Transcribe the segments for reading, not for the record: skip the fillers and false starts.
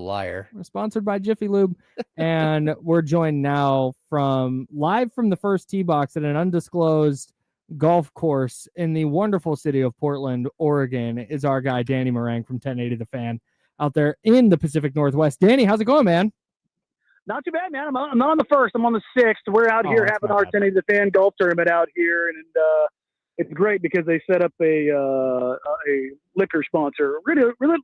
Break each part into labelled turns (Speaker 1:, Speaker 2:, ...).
Speaker 1: liar.
Speaker 2: We're sponsored by Jiffy Lube, and we're joined now live from the first tee box at an undisclosed golf course in the wonderful city of Portland, Oregon, is our guy Danny Marang from 1080 The Fan out there in the Pacific Northwest. Danny, how's it going, man?
Speaker 3: Not too bad, man. I'm not on the first. I'm on the 6th. We're out here having our 1080 The Fan golf tournament out here, and it's great because they set up a liquor sponsor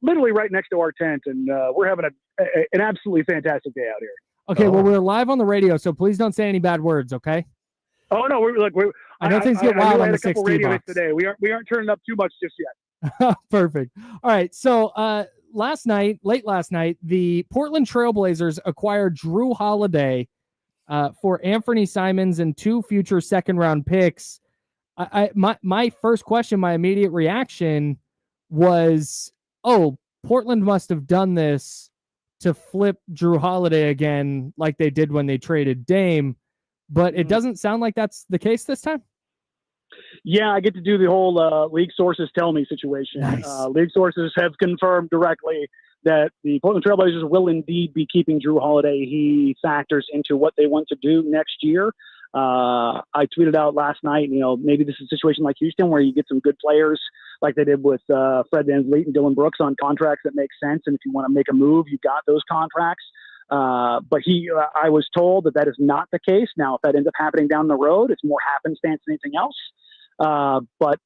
Speaker 3: literally right next to our tent, and we're having an absolutely fantastic day out here.
Speaker 2: Okay, well, we're live on the radio, so please don't say any bad words, okay?
Speaker 3: Oh no,
Speaker 2: I know things get wild on the 6th tee box
Speaker 3: today. We aren't turning up too much just yet.
Speaker 2: Perfect. All right, so late last night, the Portland Trailblazers acquired Jrue Holiday for Anthony Simons and 2 future second-round picks. My first question, my immediate reaction was, Portland must have done this to flip Jrue Holiday again like they did when they traded Dame, but it doesn't sound like that's the case this time.
Speaker 3: Yeah, I get to do the whole league sources tell me situation.
Speaker 2: Nice.
Speaker 3: League sources have confirmed directly that the Portland Trailblazers will indeed be keeping Jrue Holiday. He factors into what they want to do next year. I tweeted out last night, maybe this is a situation like Houston where you get some good players like they did with Fred VanVleet and Dylan Brooks on contracts that make sense. And if you want to make a move, you got those contracts. But I was told that is not the case. Now, if that ends up happening down the road, it's more happenstance than anything else. But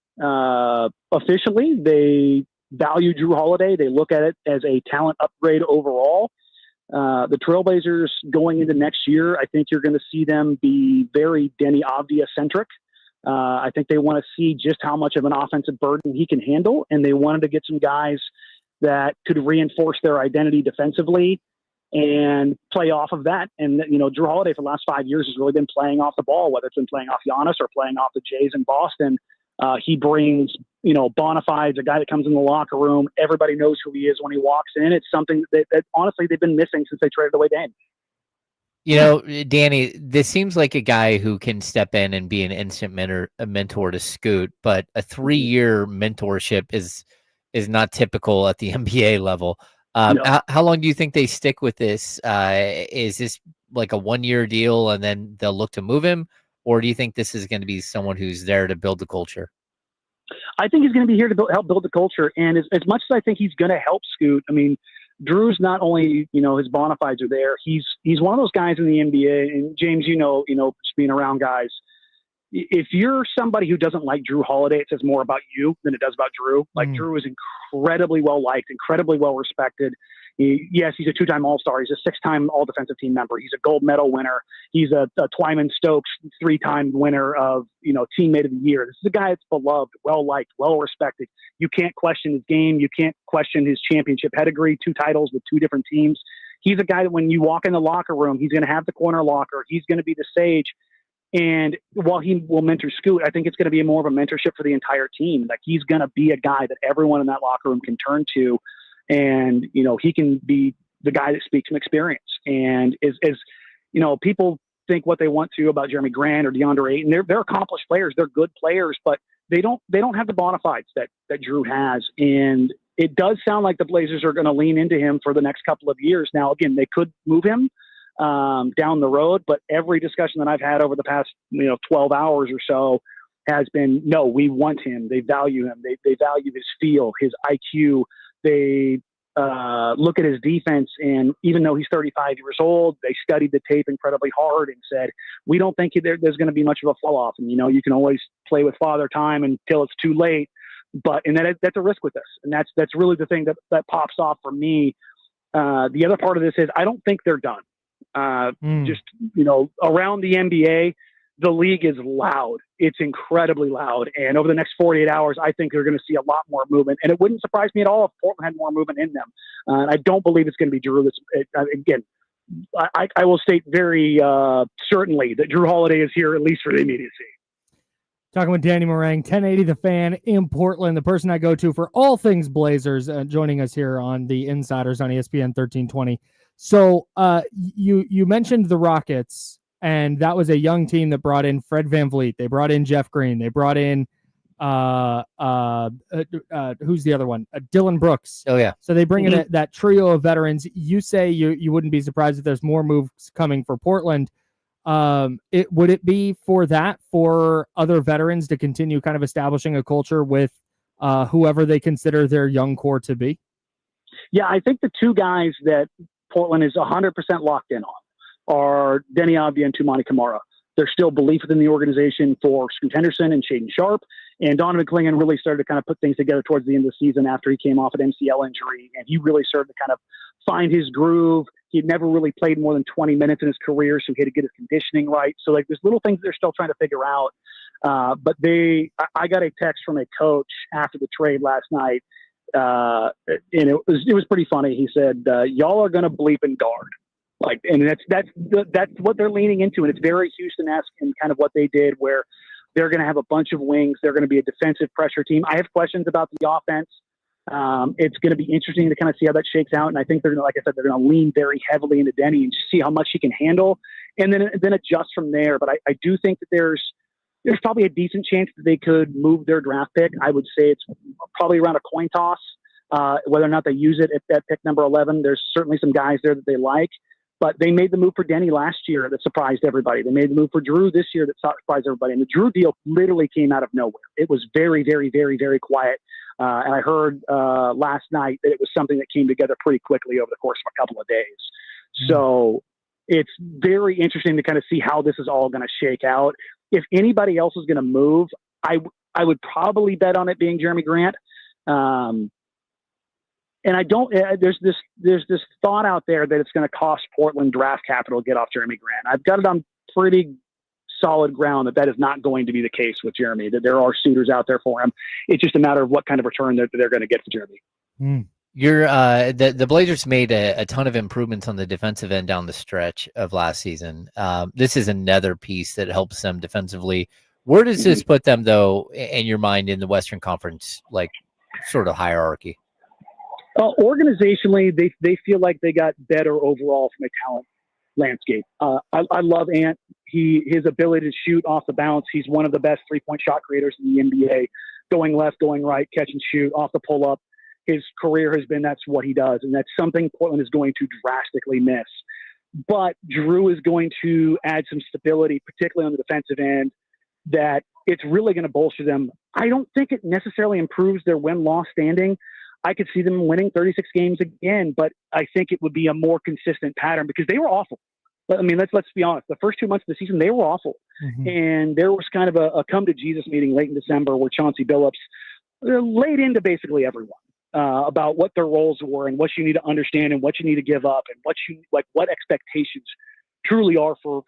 Speaker 3: officially, they value Jrue Holiday. They look at it as a talent upgrade overall. The Trailblazers going into next year, I think you're going to see them be very Denny Avdija-centric. I think they want to see just how much of an offensive burden he can handle, and they wanted to get some guys that could reinforce their identity defensively and play off of that. And, Jrue Holiday for the last 5 years has really been playing off the ball, whether it's been playing off Giannis or playing off the Jays in Boston. He brings, bona fides, a guy that comes in the locker room. Everybody knows who he is when he walks in. It's something that honestly they've been missing since they traded away Dame.
Speaker 1: Danny, this seems like a guy who can step in and be an instant mentor to Scoot, but a 3-year mentorship is not typical at the NBA level. No. How long do you think they stick with this? Is this like a 1-year deal and then they'll look to move him? Or do you think this is going to be someone who's there to build the culture?
Speaker 3: I think he's going to be here to help build the culture. And as much as I think he's going to help Scoot, I mean, Drew's not only, his bona fides are there. He's one of those guys in the NBA. And James, just being around guys, if you're somebody who doesn't like Jrue Holiday, it says more about you than it does about Jrue. Like Jrue is incredibly well liked, incredibly well respected. Yes, he's a 2-time All-Star. He's a 6-time All-Defensive Team member. He's a gold medal winner. He's a Twyman Stokes 3-time winner of, Teammate of the Year. This is a guy that's beloved, well liked, well respected. You can't question his game. You can't question his championship pedigree, 2 titles with 2 different teams. He's a guy that when you walk in the locker room, he's going to have the corner locker. He's going to be the sage. And while he will mentor Scoot, I think it's going to be more of a mentorship for the entire team. Like he's going to be a guy that everyone in that locker room can turn to. And, he can be the guy that speaks from experience. And as people think what they want to about Jeremy Grant or DeAndre Ayton, they're accomplished players. They're good players, but they don't have the bona fides that Jrue has. And it does sound like the Blazers are going to lean into him for the next couple of years. Now, again, they could move him down the road, but every discussion that I've had over the past 12 hours or so has been, no, we want him. They value him. They value his feel, his IQ. They look at his defense, and even though he's 35 years old, they studied the tape incredibly hard and said, we don't think there's going to be much of a fall off. And you can always play with father time until it's too late, and that's a risk with this. And that's really the thing that pops off for me. The other part of this is I don't think they're done. Just, around the NBA, the league is loud. It's incredibly loud. And over the next 48 hours, I think they're going to see a lot more movement. And it wouldn't surprise me at all if Portland had more movement in them. And I don't believe it's going to be Jrue. Again, I will state very certainly that Jrue Holiday is here, at least for the immediacy.
Speaker 2: Talking with Danny Marang, 1080 The Fan in Portland, the person I go to for all things Blazers, joining us here on the Insiders on ESPN 1320. So you mentioned the Rockets, and that was a young team that brought in Fred VanVleet. They brought in Jeff Green. They brought in who's the other one? Dylan Brooks.
Speaker 1: Oh, yeah.
Speaker 2: So they bring in that trio of veterans. You say you wouldn't be surprised if there's more moves coming for Portland. Would it be for other veterans to continue kind of establishing a culture with whoever they consider their young core to be?
Speaker 3: Yeah, I think the two guys that Portland is 100% locked in on are Denny Avdia and Tumani Kamara. There's still belief within the organization for Scoot Henderson and Shaden Sharp. And Donovan Clingan really started to kind of put things together towards the end of the season after he came off an MCL injury. And he really started to kind of find his groove. He had never really played more than 20 minutes in his career, so he had to get his conditioning right. So, like, there's little things they're still trying to figure out. But I got a text from a coach after the trade last night. And it was pretty funny. He said, y'all are going to bleep and guard. Like, and that's what they're leaning into. And it's very Houston-esque in kind of what they did, where they're going to have a bunch of wings. They're going to be a defensive pressure team. I have questions about the offense. It's going to be interesting to kind of see how that shakes out. And I think they're going to, like I said, they're going to lean very heavily into Denny and see how much he can handle and then adjust from there. But I do think that there's probably a decent chance that they could move their draft pick. I would say it's probably around a coin toss, whether or not they use it at pick number 11. There's certainly some guys there that they like. But they made the move for Denny last year that surprised everybody. They made the move for Jrue this year that surprised everybody. And the Jrue deal literally came out of nowhere. It was very, very, very, very quiet. And I heard last night that it was something that came together pretty quickly over the course of a couple of days. So it's very interesting to kind of see how this is all going to shake out. If anybody else is going to move, I would probably bet on it being Jeremy Grant. And I don't. There's this thought out there that it's going to cost Portland draft capital to get off Jeremy Grant. I've got it on pretty solid ground that is not going to be the case with Jeremy. That there are suitors out there for him. It's just a matter of what kind of return that they're going to get for Jeremy.
Speaker 1: The Blazers made a ton of improvements on the defensive end down the stretch of last season. This is another piece that helps them defensively. Where does this put them, though, in your mind, in the Western Conference, like, sort of hierarchy?
Speaker 3: Organizationally, they feel like they got better overall from a talent landscape. I love Ant. His ability to shoot off the bounce. He's one of the best 3-point shot creators in the NBA. Going left, going right, catch and shoot, off the pull up. His career has been that's what he does, and that's something Portland is going to drastically miss. But Jrue is going to add some stability, particularly on the defensive end, that it's really going to bolster them. I don't think it necessarily improves their win-loss standing. I could see them winning 36 games again, but I think it would be a more consistent pattern because they were awful. I mean, let's be honest. The first 2 months of the season, they were awful. And there was kind of a come to Jesus meeting late in December where Chauncey Billups laid into basically everyone about what their roles were and what you need to understand and what you need to give up and what expectations truly are for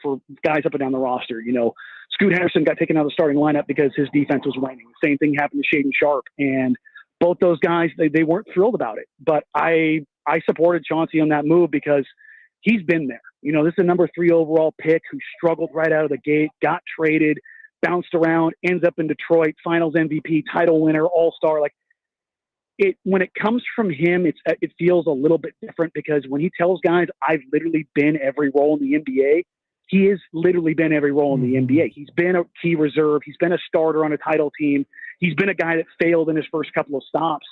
Speaker 3: guys up and down the roster. You know, Scoot Henderson got taken out of the starting lineup because his defense was waning. The same thing happened to Shaden Sharp, and both those guys, they weren't thrilled about it. But I supported Chauncey on that move because he's been there. You know, this is a number 3 overall pick who struggled right out of the gate, got traded, bounced around, ends up in Detroit, finals MVP, title winner, all-star. Like, when it comes from him, it feels a little bit different because when he tells guys, I've literally been every role in the NBA, he has literally been every role in the NBA. He's been a key reserve. He's been a starter on a title team. He's been a guy that failed in his first couple of stops.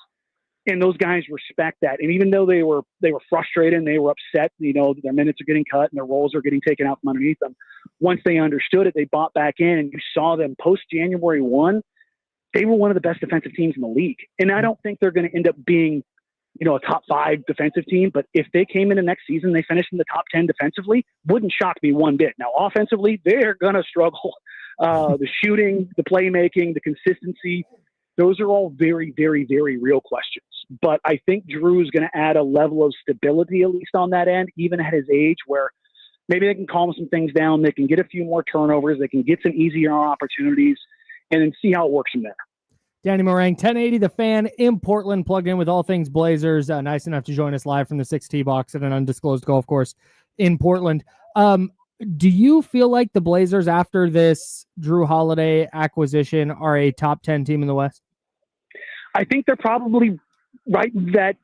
Speaker 3: And those guys respect that. And even though they were frustrated and they were upset, you know, their minutes are getting cut and their roles are getting taken out from underneath them. Once they understood it, they bought back in, and you saw them post January 1. They were one of the best defensive teams in the league. And I don't think they're going to end up being, you know, a top 5 defensive team. But if they came in the next season, they finished in the top 10 defensively, wouldn't shock me one bit. Now, offensively, they're going to struggle. The shooting, the playmaking, the consistency, those are all very, very, very real questions. But I think Jrue is going to add a level of stability, at least on that end, even at his age, where maybe they can calm some things down. They can get a few more turnovers. They can get some easier opportunities and then see how it works from there.
Speaker 2: Danny Marang, 1080 The Fan in Portland, plugged in with all things Blazers. Nice enough to join us live from the 6T box at an undisclosed golf course in Portland. Do you feel like the Blazers, after this Jrue Holiday acquisition, are a top 10 team in the West?
Speaker 3: I think they're probably right in that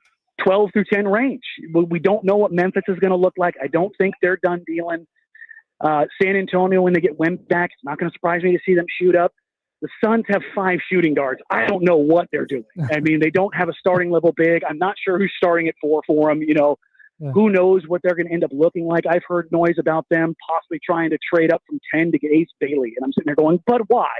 Speaker 3: 12 through 10 range. We don't know what Memphis is going to look like. I don't think they're done dealing. San Antonio, when they get Wemby back, it's not going to surprise me to see them shoot up. The Suns have 5 shooting guards. I don't know what they're doing. I mean, they don't have a starting level big. I'm not sure who's starting at 4 for them. You know, who knows what they're going to end up looking like. I've heard noise about them possibly trying to trade up from 10 to get Ace Bailey. And I'm sitting there going, but why?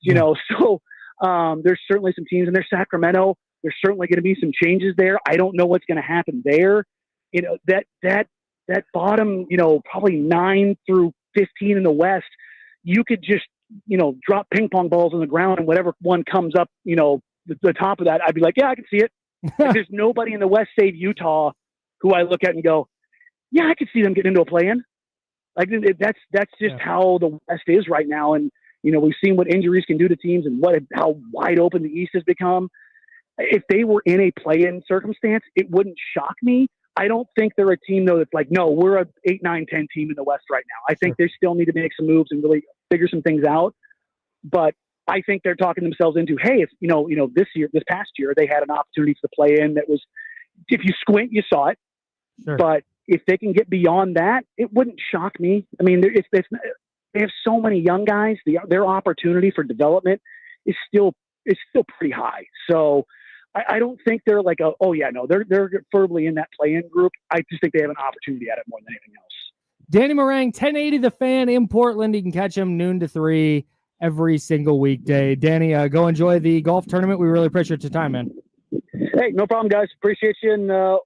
Speaker 3: You know, so there's certainly some teams in there. Sacramento, there's certainly going to be some changes there. I don't know what's going to happen there. You know, that bottom, you know, probably 9 through 15 in the West, you could just, you know, drop ping pong balls on the ground and whatever one comes up, you know, the top of that, I'd be like, yeah, I can see it. There's nobody in the West save Utah who I look at and go, yeah, I could see them getting into a play-in. Like that's just how the West is right now. And, you know, we've seen what injuries can do to teams and how wide open the East has become. If they were in a play-in circumstance, it wouldn't shock me. I don't think they're a team, though, that's like, no, we're a 8, 9, 10 team in the West right now. I think they still need to make some moves and really figure some things out. But I think they're talking themselves into, hey, if, you know, this past year, they had an opportunity to play in that was, if you squint, you saw it. Sure. But if they can get beyond that, it wouldn't shock me. I mean, they have so many young guys. Their opportunity for development is still pretty high. So I don't think they're like they're firmly in that play-in group. I just think they have an opportunity at it more than anything else.
Speaker 2: Danny Marang, 1080 The Fan in Portland. You can catch him noon to 3 every single weekday. Danny, go enjoy the golf tournament. We really appreciate your time, man.
Speaker 3: Hey, no problem, guys. Appreciate you, and